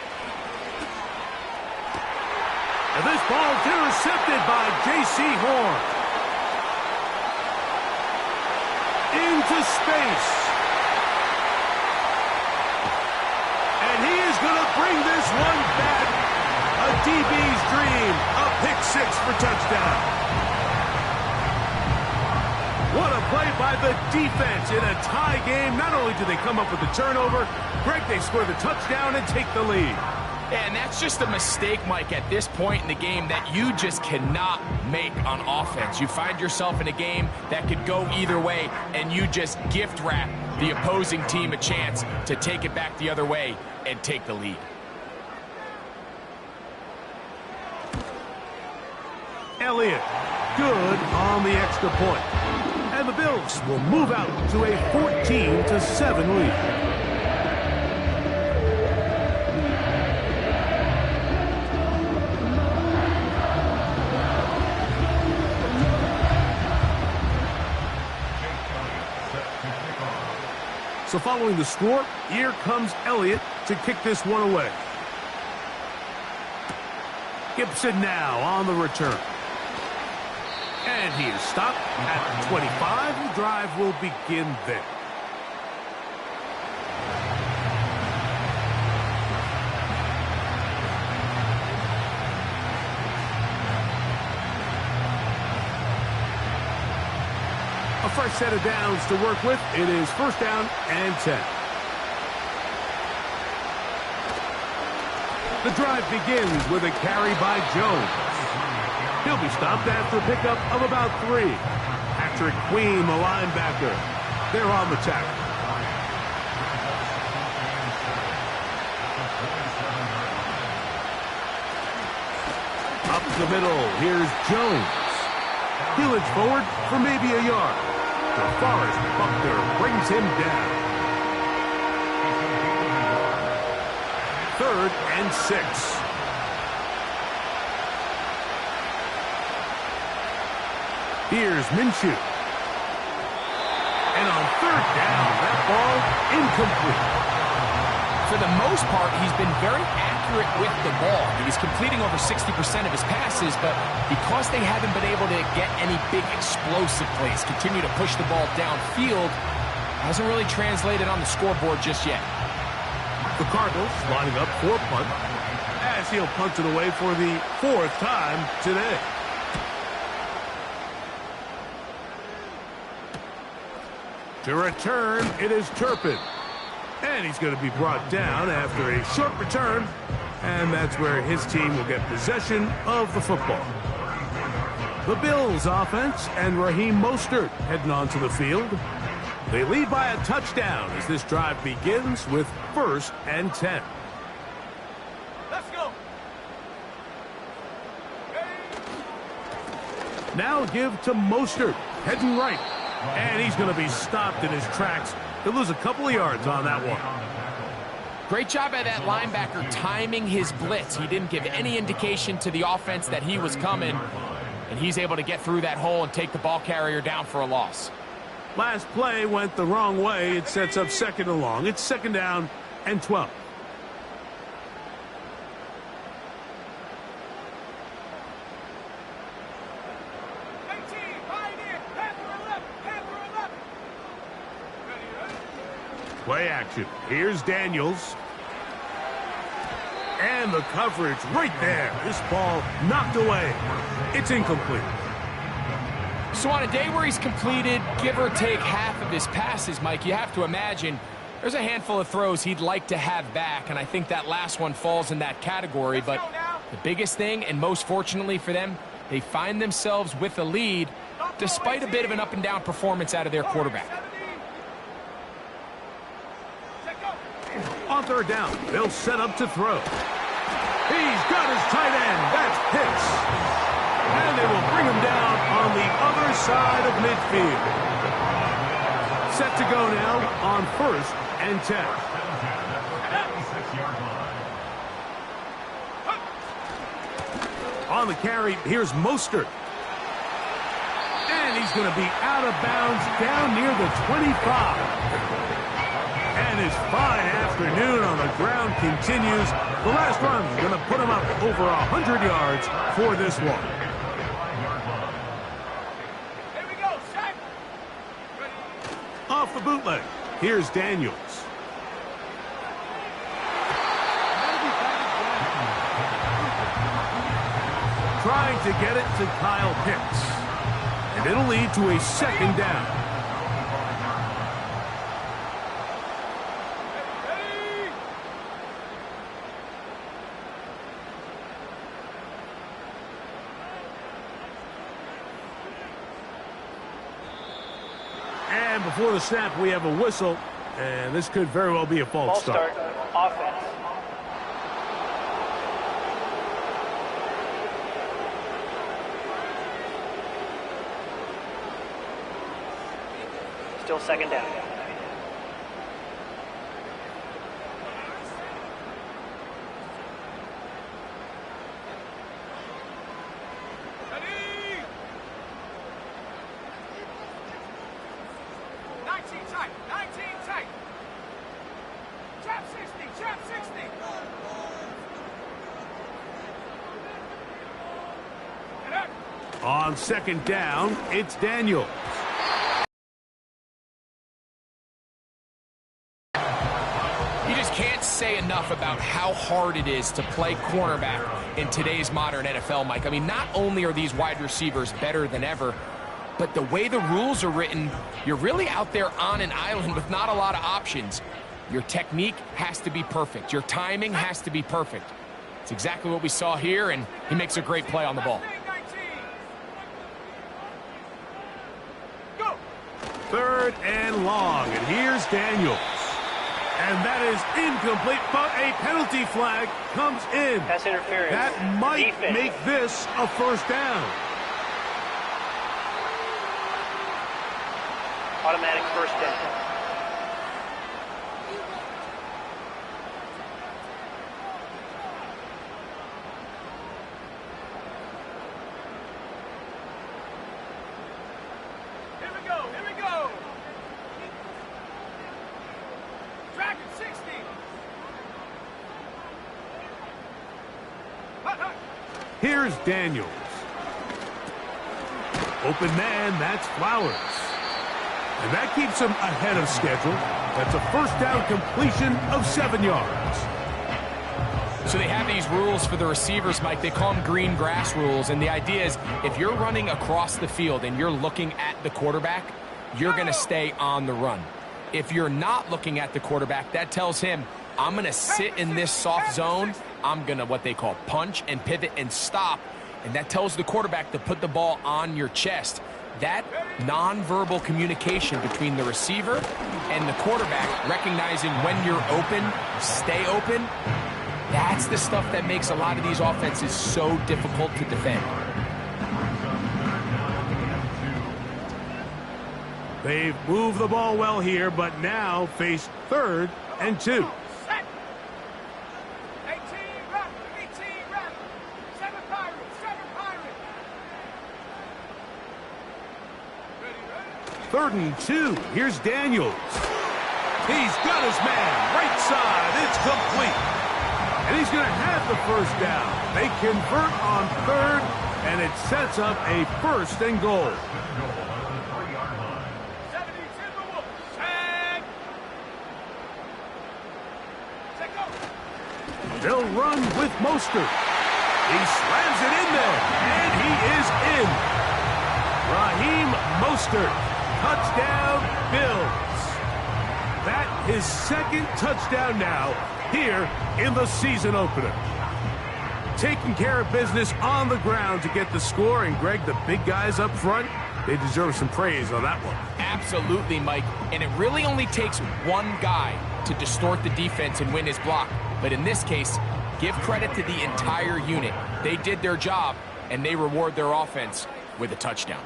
And this ball's intercepted by J.C. Horn. Into space. And he is going to bring this one back. A DB's dream. A pick six for touchdown. What a play by the defense in a tie game. Not only do they come up with the turnover, Greg, they score the touchdown and take the lead. And that's just a mistake, Mike, at this point in the game that you just cannot make on offense. You find yourself in a game that could go either way, and you just gift wrap the opposing team a chance to take it back the other way and take the lead. Elliott, good on the extra point. And the Bills will move out to a 14-7 lead. So following the score, here comes Elliott to kick this one away. Gibson now on the return. And he is stopped at 25. The drive will begin there. A fresh set of downs to work with. It is first down and 10. The drive begins with a carry by Jones. He'll be stopped after a pickup of about 3. Patrick Queen, the linebacker. They're on the tackle. Up the middle, here's Jones. He'll edge forward for maybe a yard. DeForest Buckner brings him down. 3rd and 6. Here's Minshew. And on 3rd down, that ball incomplete. For the most part, he's been very accurate with the ball. He's completing over 60% of his passes, but because they haven't been able to get any big explosive plays, continue to push the ball downfield, hasn't really translated on the scoreboard just yet. The Cardinals lining up for a punt, as he'll punt it away for the 4th time today. To return, it is Turpin. And he's going to be brought down after a short return. And that's where his team will get possession of the football. The Bills offense and Raheem Mostert heading onto the field. They lead by a touchdown as this drive begins with 1st and 10. Let's go. Now give to Mostert, heading right. And he's going to be stopped in his tracks. He'll lose a couple of yards on that one. Great job by that linebacker timing his blitz. He didn't give any indication to the offense that he was coming, and he's able to get through that hole and take the ball carrier down for a loss. Last play went the wrong way. It sets up 2nd and long. It's 2nd down and 12. Play action. Here's Daniels. And the coverage right there. This ball knocked away. It's incomplete. So on a day where he's completed, give or take half of his passes, Mike, you have to imagine there's a handful of throws he'd like to have back, and I think that last one falls in that category. But the biggest thing, and most fortunately for them, they find themselves with a lead despite a bit of an up-and-down performance out of their quarterback. On 3rd down, they'll set up to throw. He's got his tight end. That's Pitts. And they will bring him down on the other side of midfield. Set to go now on 1st and 10. On the carry, here's Mostert. And he's going to be out of bounds down near the 25. And his fine afternoon on the ground continues. The last run is going to put him up over 100 yards for this one. Here we go, Shaq. Off the bootleg, here's Daniels. Trying to get it to Kyle Pitts. And it'll lead to a 2nd down. And before the snap, we have a whistle, and this could very well be a false start. Offense. Still 2nd down. On second down, it's Daniels. You just can't say enough about how hard it is to play cornerback in today's modern NFL, Mike. I mean, not only are these wide receivers better than ever, but the way the rules are written, you're really out there on an island with not a lot of options. Your technique has to be perfect. Your timing has to be perfect. It's exactly what we saw here, and he makes a great play on the ball. Third and long, and here's Daniels. And that is incomplete, but a penalty flag comes in. Pass interference. That might Defense. make this a first down. Automatic first down. Here we go, here we go. Track at 60. Here's Daniels. Open man, that's Flowers. And that keeps him ahead of schedule. That's a first down completion of 7 yards. So they have these rules for the receivers, Mike. They call them green grass rules. And the idea is if you're running across the field and you're looking at the quarterback, you're going to stay on the run. If you're not looking at the quarterback, that tells him, I'm going to sit in this soft zone. I'm going to what they call punch and pivot and stop. And that tells the quarterback to put the ball on your chest. That nonverbal communication between the receiver and the quarterback, recognizing when you're open, stay open, that's the stuff that makes a lot of these offenses so difficult to defend. They've moved the ball well here, but now face 3rd and 2. Set. 18 rep, 18 rep. 7 Pirates, 7 Pirates. Third and 2. Here's Daniels. He's got his man. Right side. It's complete. And he's going to have the first down. They convert on 3rd, and it sets up a 1st and goal. 70 Timberwolves. Set. Set, go. They'll run with Mostert. He slams it in there, and he is in. Raheem Mostert, touchdown Bills. That his 2nd touchdown now here in the season opener. Taking care of business on the ground to get the score, and Greg, the big guys up front, they deserve some praise on that one. Absolutely, Mike. And it really only takes one guy to distort the defense and win his block. But in this case, give credit to the entire unit. They did their job, and they reward their offense with a touchdown.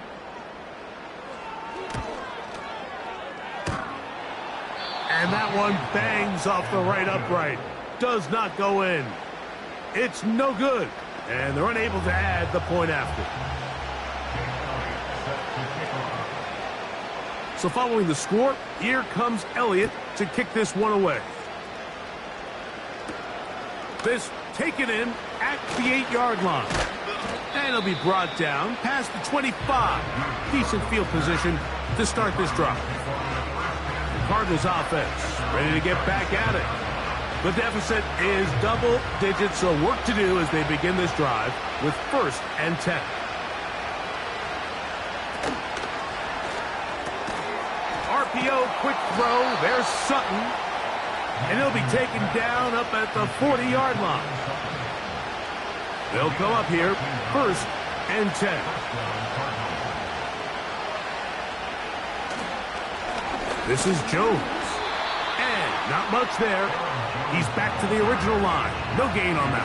And that one bangs off the right upright. Does not go in. It's no good. And they're unable to add the point after. So following the score, here comes Elliott to kick this one away. This taken in at the 8-yard line. And it'll be brought down past the 25. Decent field position to start this drive. Cardinals offense ready to get back at it. The deficit is double digits, so work to do as they begin this drive with 1st and 10. RPO quick throw. There's Sutton. And he'll be taken down up at the 40-yard line. They'll come up here 1st and 10. This is Jones. And not much there. He's back to the original line. No gain on that.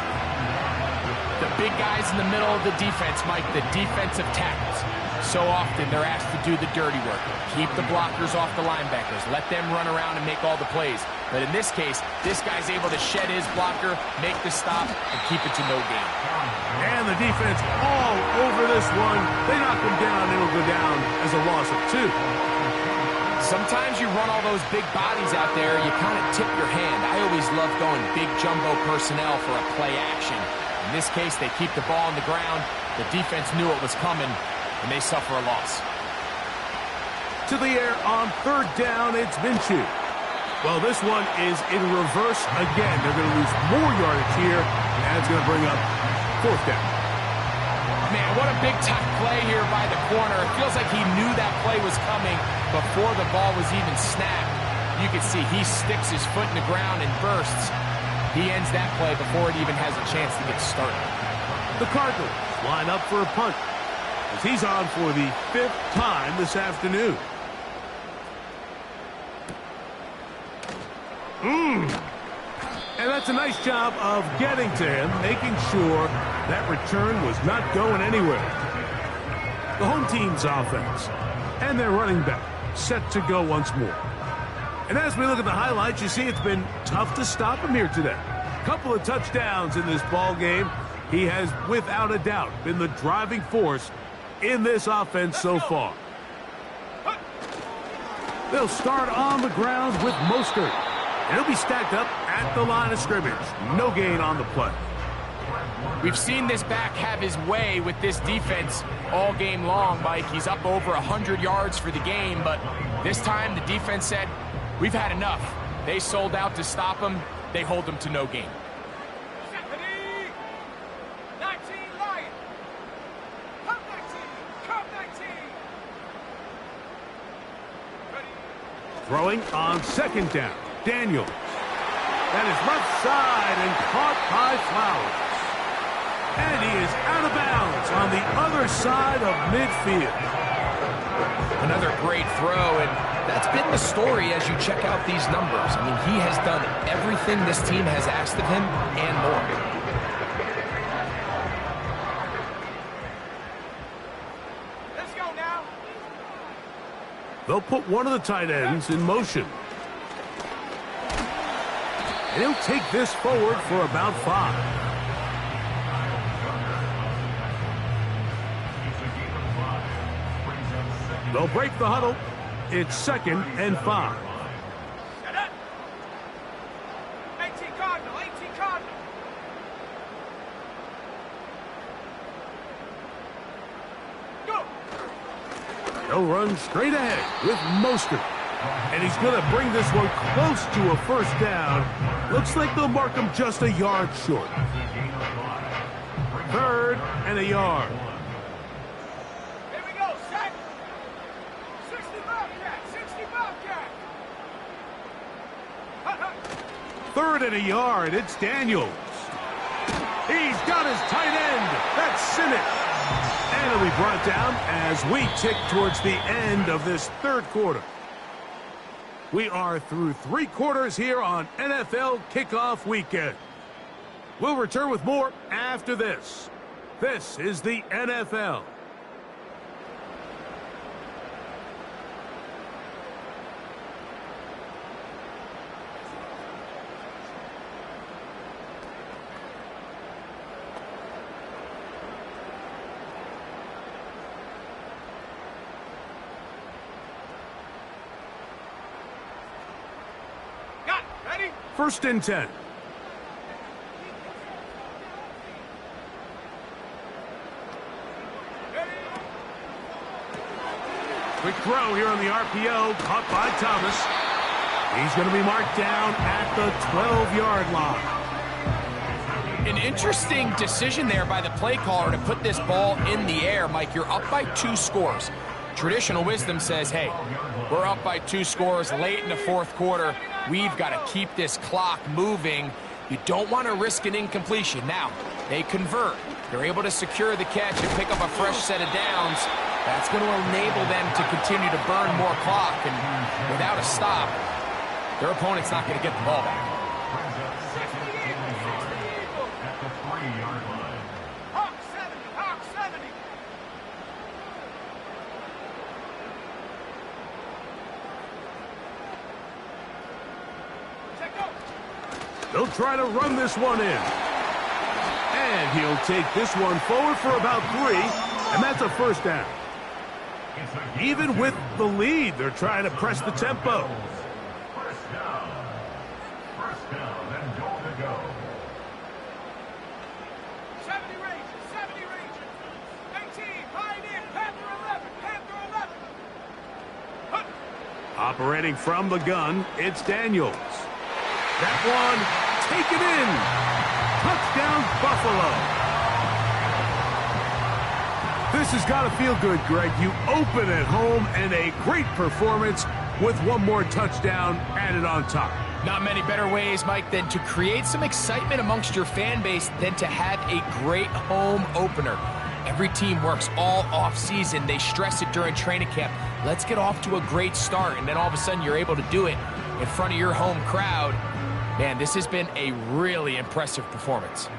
The big guys in the middle of the defense, Mike, the defensive tackles. So often they're asked to do the dirty work. Keep the blockers off the linebackers. Let them run around and make all the plays. But in this case, this guy's able to shed his blocker, make the stop, and keep it to no gain. And the defense all over this one. They knock him down. It'll go down as a loss of 2. Sometimes you run all those big bodies out there, you kind of tip your hand. I always love going big jumbo personnel for a play action. In this case, they keep the ball on the ground, The defense knew it was coming, and they suffer a loss. To the air on third down, it's Minshew. Well, this one is in reverse again. They're going to lose more yardage here, and it's going to bring up fourth down. Man, what a big-time play here by the corner. It feels like he knew that play was coming before the ball was even snapped. You can see he sticks his foot in the ground and bursts. He ends that play before it even has a chance to get started. The Cardinals line up for a punt as he's on for the 5th time this afternoon. And that's a nice job of getting to him, making sure that return was not going anywhere. The home team's offense and their running back set to go once more. And as we look at the highlights, you see it's been tough to stop him here today. Couple of touchdowns in this ball game. He has, without a doubt, been the driving force in this offense so far. They'll start on the ground with Mostert. And he'll be stacked up at the line of scrimmage. No gain on the play. We've seen this back have his way with this defense all game long, Mike. He's up over 100 yards for the game, but this time the defense said, we've had enough. They sold out to stop him. They hold him to no gain. 19 Lion. Come 19. Come 19. Throwing on second down. Daniel. That is left side and caught by Flowers. And he is out of bounds on the other side of midfield. Another great throw, and that's been the story as you check out these numbers. I mean, he has done everything this team has asked of him and more. Let's go now. They'll put one of the tight ends in motion. And he'll take this forward for about 5. They'll break the huddle. It's 2nd and 5. Set up. 18 Cardinal. 18 Cardinal. Go. They'll run straight ahead with Mostert. And he's going to bring this one close to a first down. Looks like they'll mark him just a yard short. 3rd and a yard. Here we go. Set. 60 Bobcat. 60 Bobcat. 3rd and a yard. It's Daniels. He's got his tight end. That's Sinnott. And he'll be brought down as we tick towards the end of this 3rd quarter. We are through 3 quarters here on NFL Kickoff Weekend. We'll return with more after this. This is the NFL. Got it. Ready? 1st and 10. Quick throw here on the RPO, caught by Thomas. He's going to be marked down at the 12-yard line. An interesting decision there by the play caller to put this ball in the air. Mike, you're up by 2 scores. Traditional wisdom says, hey, we're up by 2 scores late in the 4th quarter. We've got to keep this clock moving. You don't want to risk an incompletion. Now, they convert. They're able to secure the catch and pick up a fresh set of downs. That's going to enable them to continue to burn more clock. And without a stop, their opponent's not going to get the ball back. 60 Eagles. 60 Eagles. At the 3-yard line. Hawk 70. Hawk 70. Check go. They'll try to run this one in. And he'll take this one forward for about 3, and that's a first down. Even with the lead, they're trying to press the tempo. First down. First down and goal to go. 70 Rangers. 70 Rangers. Operating from the gun, it's Daniels. That one, taken in. Touchdown, Buffalo. This has got to feel good, Greg. You open at home and a great performance with one more touchdown added on top. Not many better ways, Mike, than to create some excitement amongst your fan base than to have a great home opener. Every team works all off-season. They stress it during training camp. Let's get off to a great start, and then all of a sudden you're able to do it in front of your home crowd. Man, this has been a really impressive performance.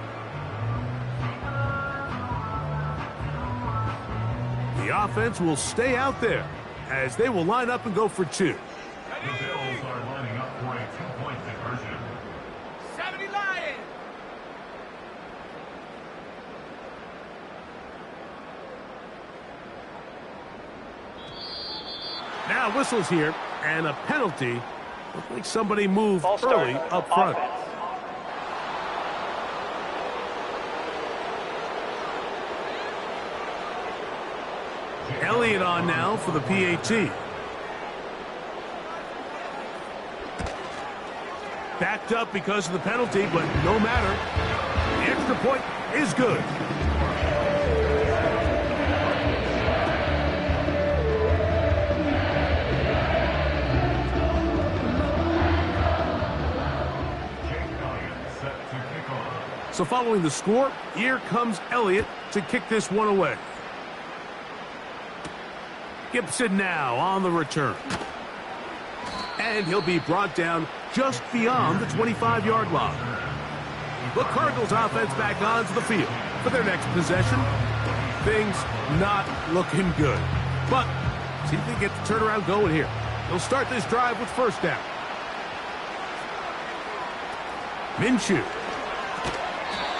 The offense will stay out there as they will line up and go for two. The Bills are lining up for a two-point conversion. 70 Lions. Now whistles here, and a penalty. Looked like somebody moved Ball start. early up front. Offense. Elliott on now for the PAT. Backed up because of the penalty, but no matter. The extra point is good. So following the score, here comes Elliott to kick this one away. Gibson now on the return. And he'll be brought down just beyond the 25-yard line. The Cardinals offense back onto the field for their next possession. Things not looking good. But see if they get the turnaround going here. They'll start this drive with first down. Minshew.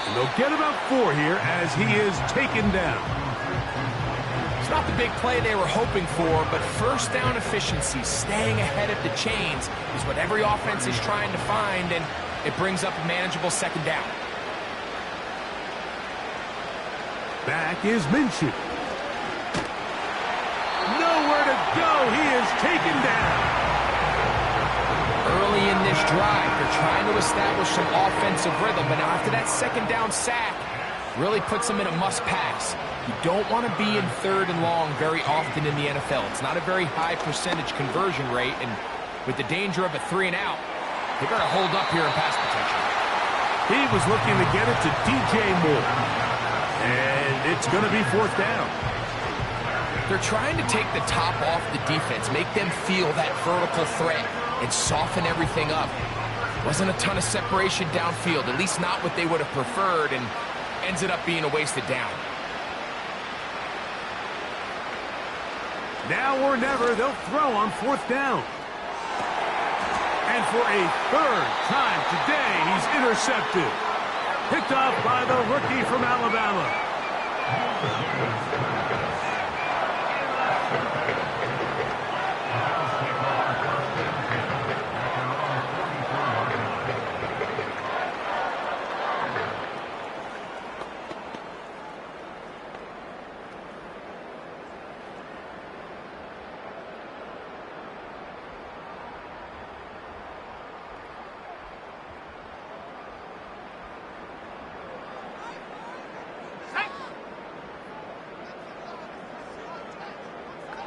And they'll get about 4 here as he is taken down. It's not the big play they were hoping for, but first down efficiency, staying ahead of the chains, is what every offense is trying to find, and it brings up a manageable second down. Back is Minshew. Nowhere to go. He is taken down. Early in this drive, they're trying to establish some offensive rhythm, but now after that second down sack, really puts them in a must-pass. You don't want to be in third and long very often in the NFL. It's not a very high percentage conversion rate, and with the danger of a 3-and-out, they better hold up here in pass protection. He was looking to get it to DJ Moore. And it's going to be fourth down. They're trying to take the top off the defense, make them feel that vertical threat, and soften everything up. Wasn't a ton of separation downfield, at least not what they would have preferred, and ends it up being a wasted down. Now or never, they'll throw on fourth down. And for a third time today, he's intercepted. Picked off by the rookie from Alabama.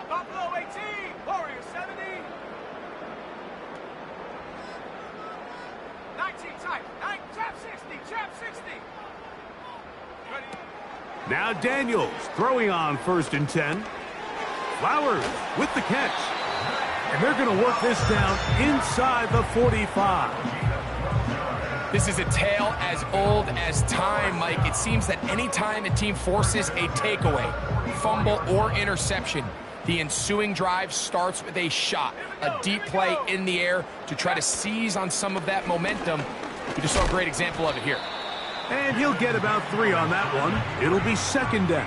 Buffalo 18, Warriors 70. 19 tight, trap 60, trap 60. Ready. Now Daniels throwing on first and 10. Flowers with the catch. And they're going to work this down inside the 45. This is a tale as old as time, Mike. It seems that any time a team forces a takeaway, fumble, or interception, the ensuing drive starts with a shot, a deep play in the air to try to seize on some of that momentum. We just saw a great example of it here. And he'll get about 3 on that one. It'll be second down.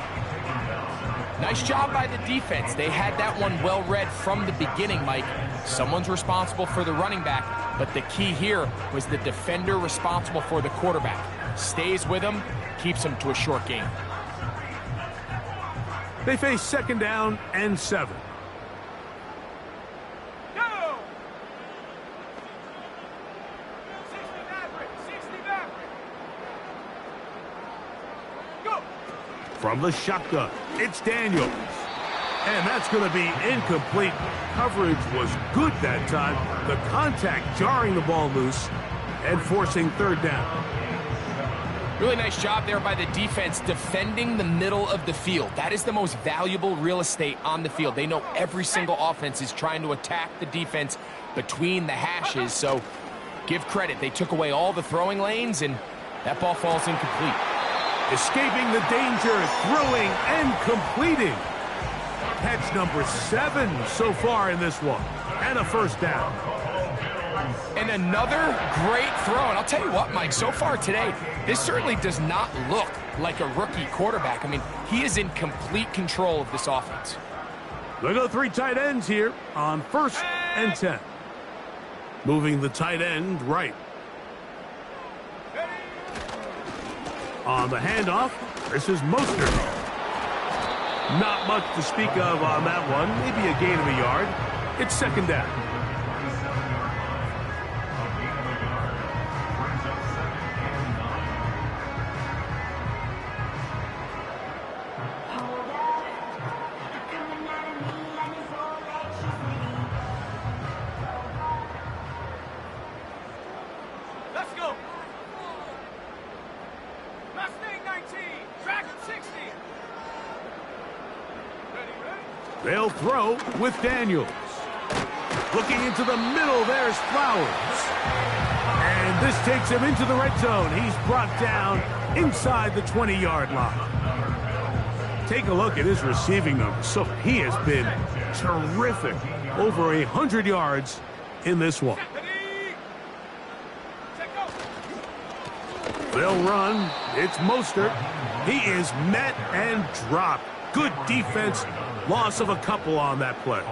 Nice job by the defense. They had that one well read from the beginning, Mike. Someone's responsible for the running back, but the key here was the defender responsible for the quarterback. Stays with him, keeps him to a short game. They face second down and 7. Go! From the shotgun, it's Daniels. And that's going to be incomplete. Coverage was good that time. The contact jarring the ball loose and forcing third down. Really nice job there by the defense defending the middle of the field. That is the most valuable real estate on the field. They know every single offense is trying to attack the defense between the hashes, so give credit. They took away all the throwing lanes, and that ball falls incomplete. Escaping the danger, throwing and completing. Catch number 7 so far in this one, and a first down. And another great throw. And I'll tell you what, Mike, so far today, this certainly does not look like a rookie quarterback. I mean, he is in complete control of this offense. They go 3 tight ends here on 1st and 10. Moving the tight end right. On the handoff, this is Mostert. Not much to speak of on that one. Maybe a gain of a yard. It's second down. Let's go. Mustang 19, Dragon 60. They'll throw with Daniels. Looking into the middle, there's Flowers. And this takes him into the red zone. He's brought down inside the 20-yard line. Take a look at his receiving numbers. So he has been terrific. Over 100 yards in this one. They'll run. It's Mostert. He is met and dropped. Good defense. Loss of a couple on that play.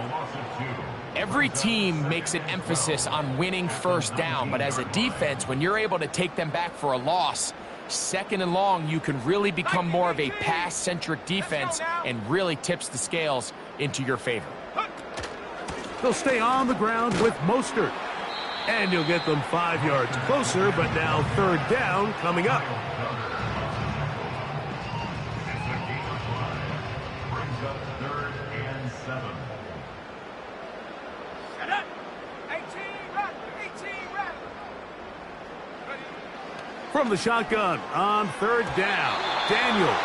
Every team makes an emphasis on winning first down, but as a defense, when you're able to take them back for a loss, second and long, you can really become more of a pass-centric defense and really tips the scales into your favor. They'll stay on the ground with Mostert. And he'll get them 5 yards closer, but now third down coming up. Brings up 3rd and 7. Set up. 18 Rattler. From the shotgun on third down, Daniels.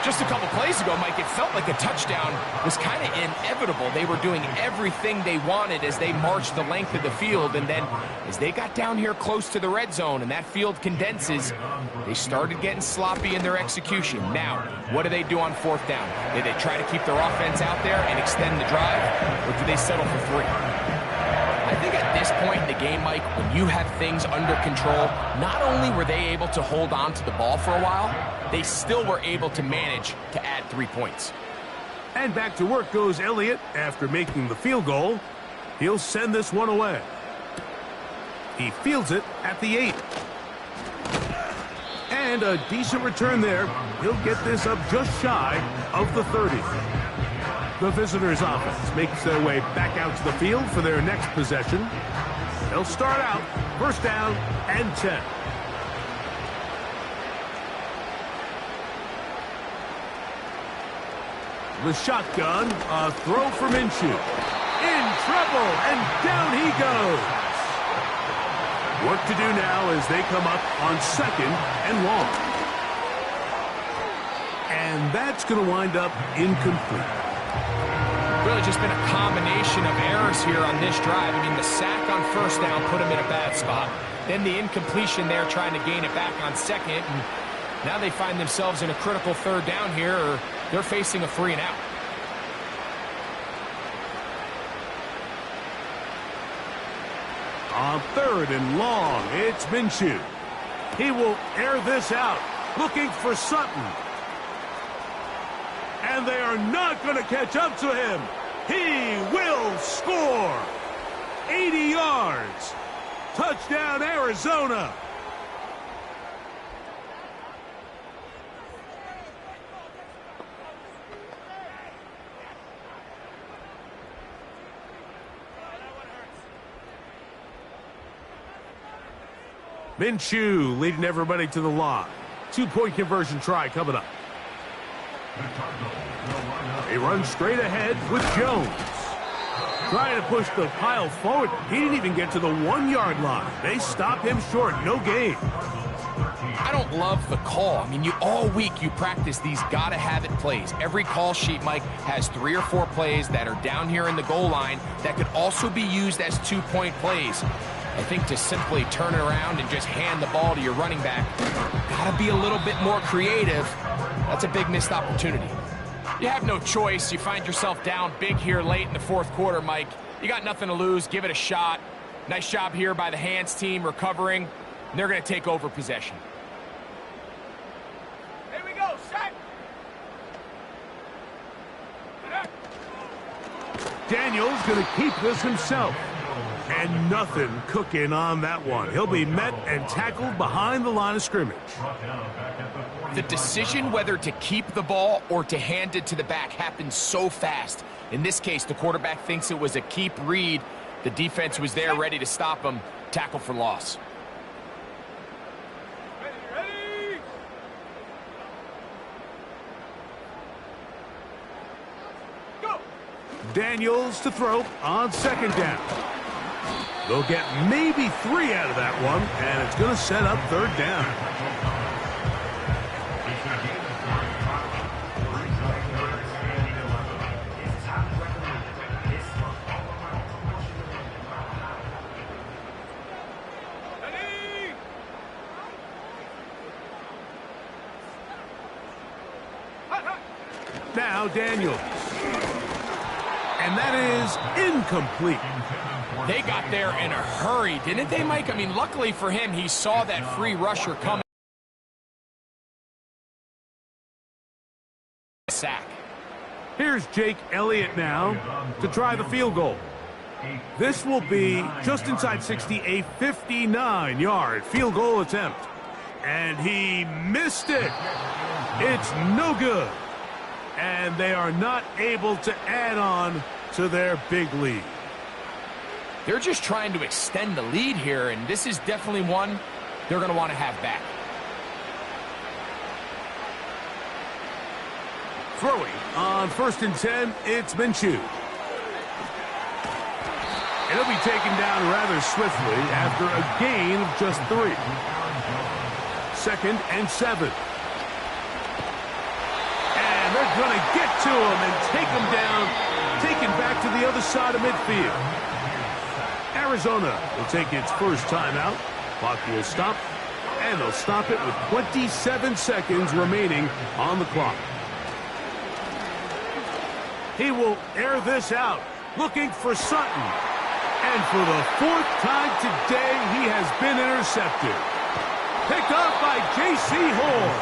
Just a couple plays ago, Mike, it felt like a touchdown was kind of inevitable. They were doing everything they wanted as they marched the length of the field, and then as they got down here close to the red zone and that field condenses, they started getting sloppy in their execution. Now, what do they do on 4th down? Do they try to keep their offense out there and extend the drive, or do they settle for 3? I think at this point in the game, Mike, when you have things under control, not only were they able to hold on to the ball for a while, they still were able to manage to add 3 points. And back to work goes Elliott after making the field goal. He'll send this one away. He fields it at the 8. And a decent return there. He'll get this up just shy of the 30. The visitors' offense makes their way back out to the field for their next possession. They'll start out 1st down and 10. The shotgun, a throw for Minshew. In trouble, and down he goes. Work to do now as they come up on 2nd and long. And that's going to wind up incomplete. Really just been a combination of errors here on this drive. I mean, the sack on 1st down put them in a bad spot. Then the incompletion there trying to gain it back on 2nd. And now they find themselves in a critical 3rd down here, or they're facing a 3 and out. On 3rd and long, it's Minshew. He will air this out, looking for Sutton. And they are not going to catch up to him. He will score. 80 yards. Touchdown, Arizona. Minshew leading everybody to the line. 2-point conversion try coming up. They run straight ahead with Jones. Trying to push the pile forward. He didn't even get to the 1-yard line. They stop him short. No gain. I don't love the call. I mean, all week you practice these gotta-have-it plays. Every call sheet, Mike, has 3 or 4 plays that are down here in the goal line that could also be used as 2-point plays. I think to simply turn it around and just hand the ball to your running back, gotta be a little bit more creative. That's a big missed opportunity. You have no choice. You find yourself down big here late in the 4th quarter, Mike. You got nothing to lose. Give it a shot. Nice job here by the hands team recovering. They're going to take over possession. Here we go, set. Daniel's going to keep this himself. And nothing cooking on that one. He'll be met and tackled behind the line of scrimmage. The decision whether to keep the ball or to hand it to the back happens so fast. In this case, the quarterback thinks it was a keep read. The defense was there ready to stop him. Tackle for loss. Ready. Go. Daniels to throw on 2nd down. They'll get maybe 3 out of that one, and it's going to set up 3rd down. Now Daniels. And that is incomplete. They got there in a hurry, didn't they, Mike? I mean, luckily for him, he saw that free rusher coming. Sack. Here's Jake Elliott now to try the field goal. This will be just inside 60, a 59-yard field goal attempt. And he missed it. It's no good. And they are not able to add on to their big lead. They're just trying to extend the lead here, and this is definitely one they're going to want to have back. Throwing on 1st and 10, it's Minshew. And he'll be taken down rather swiftly after a gain of just 3. 2nd and 7. And they're going to get to him and take him down, taken back to the other side of midfield. Arizona will take its first timeout. Clock will stop, and they'll stop it with 27 seconds remaining on the clock. He will air this out, looking for Sutton. And for the 4th time today, he has been intercepted. Picked off by J.C. Horn.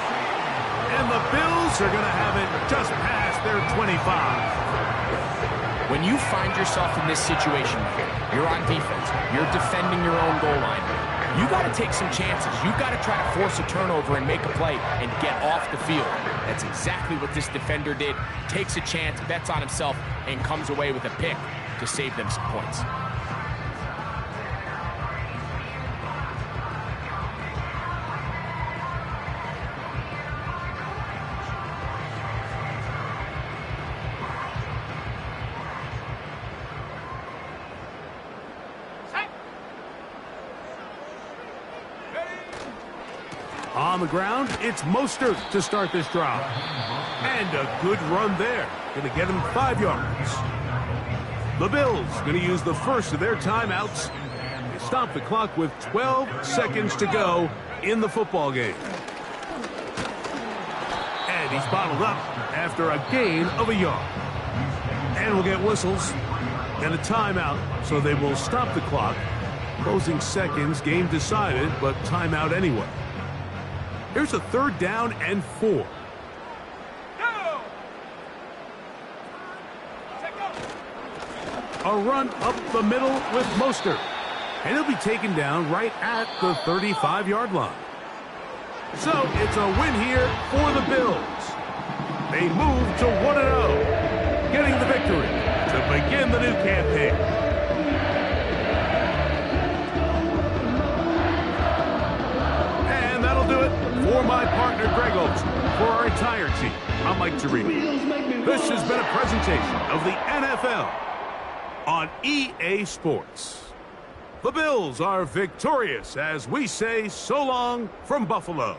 And the Bills are going to have it just past their 25. When you find yourself in this situation, you're on defense, you're defending your own goal line, you got to take some chances. You got to try to force a turnover and make a play and get off the field. That's exactly what this defender did. Takes a chance, bets on himself, and comes away with a pick to save them some points. On the ground, it's Mostert to start this drive. And a good run there. Going to get him 5 yards. The Bills going to use the first of their timeouts. They stop the clock with 12 seconds to go in the football game. And he's bottled up after a gain of a yard. And we'll get whistles and a timeout, so they will stop the clock. Closing seconds, game decided, but timeout anyway. Here's a 3rd down and 4. Go. A run up the middle with Mostert. And he'll be taken down right at the 35-yard line. So it's a win here for the Bills. They move to 1-0, getting the victory to begin the new campaign. Do it For my partner, Greg Olson, for our entire team, I'm Mike Torino. This has been a presentation of the NFL on EA Sports. The Bills are victorious as we say so long from Buffalo.